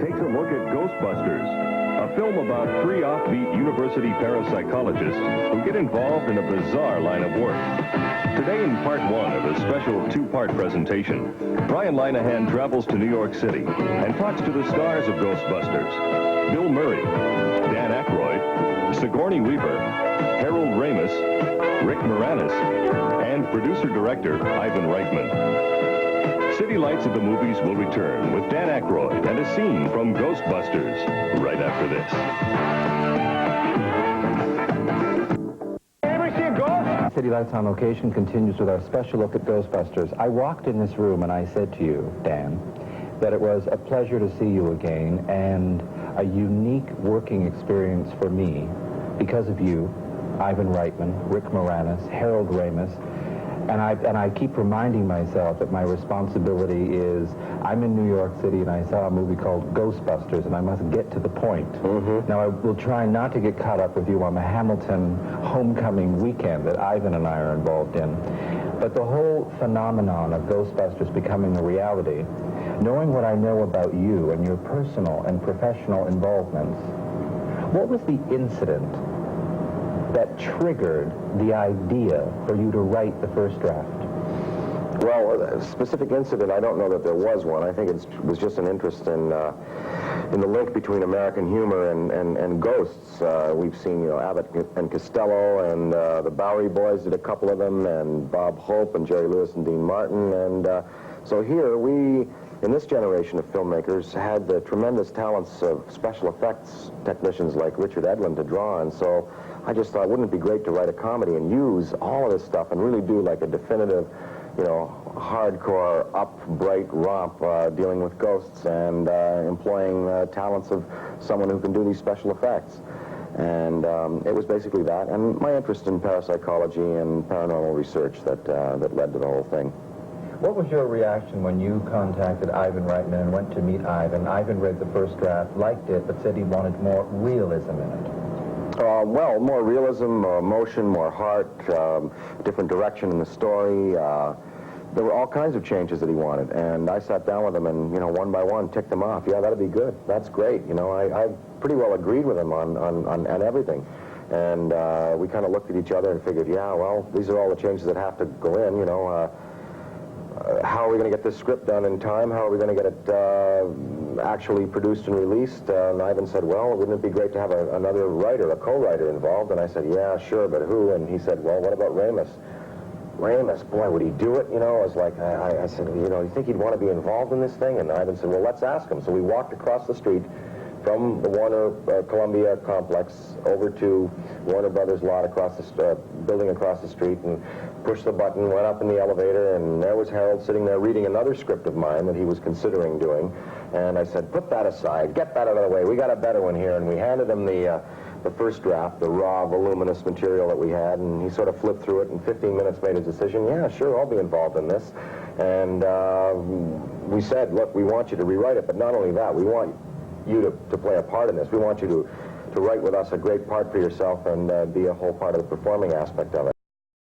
takes a look at Ghostbusters, a film about three offbeat university parapsychologists who get involved in a bizarre line of work. Today in part one of a special two-part presentation, Brian Linehan travels to New York City and talks to the stars of Ghostbusters: Bill Murray, Dan Aykroyd, Sigourney Weaver, Harold Ramis, Rick Moranis, and producer-director Ivan Reitman. City Lights of the Movies will return with Dan Aykroyd and a scene from Ghostbusters right after this. Ever see a ghost? City Lights on Location continues with our special look at Ghostbusters. I walked in this room and I said to you, Dan, that it was a pleasure to see you again and a unique working experience for me because of you, Ivan Reitman, Rick Moranis, Harold Ramis. And I keep reminding myself that my responsibility is, I'm in New York City and I saw a movie called Ghostbusters and I must get to the point. Now I will try not to get caught up with you on the Hamilton homecoming weekend that Ivan and I are involved in. But the whole phenomenon of Ghostbusters becoming a reality, knowing what I know about you and your personal and professional involvements, what was the incident that triggered the idea for you to write the first draft? Well, a specific incident, I don't know that there was one. I think it was just an interest in the link between American humor and ghosts. We've seen, Abbott and Costello, and the Bowery Boys did a couple of them, and Bob Hope and Jerry Lewis and Dean Martin. And so here we, in this generation of filmmakers, had the tremendous talents of special effects technicians like Richard Edlund to draw on. So I just thought, wouldn't it be great to write a comedy and use all of this stuff and really do like a definitive, hardcore, bright romp dealing with ghosts and employing talents of someone who can do these special effects. And it was basically that, and my interest in parapsychology and paranormal research that led to the whole thing. What was your reaction when you contacted Ivan Reitman and went to meet Ivan? Ivan read the first draft, liked it, but said he wanted more realism in it. Well, more realism, more emotion, more heart, different direction in the story. There were all kinds of changes that he wanted, and I sat down with him and, one by one, ticked them off. Yeah, that'd be good. That's great. I pretty well agreed with him on everything. And we kind of looked at each other and figured, yeah, well, these are all the changes that have to go in, how are we going to get this script done in time? How are we going to get it actually produced and released? And Ivan said, well, wouldn't it be great to have another writer, a co-writer involved? And I said, yeah, sure, but who? And he said, well, what about Ramis? Ramis, boy, would he do it? I was like, I said, you think he'd want to be involved in this thing? And Ivan said, well, let's ask him. So we walked across the street from the Warner Columbia complex over to Warner Brothers lot across the building across the street, and pushed the button, went up in the elevator, and there was Harold sitting there reading another script of mine that he was considering doing. And I said, put that aside, get that out of the way, we got a better one here. And we handed him the first draft, the raw, voluminous material that we had, and he sort of flipped through it, and in 15 minutes made his decision. Yeah, sure, I'll be involved in this. And we said, look, we want you to rewrite it, but not only that, we want you to play a part in this. We want you to write with us a great part for yourself and be a whole part of the performing aspect of it.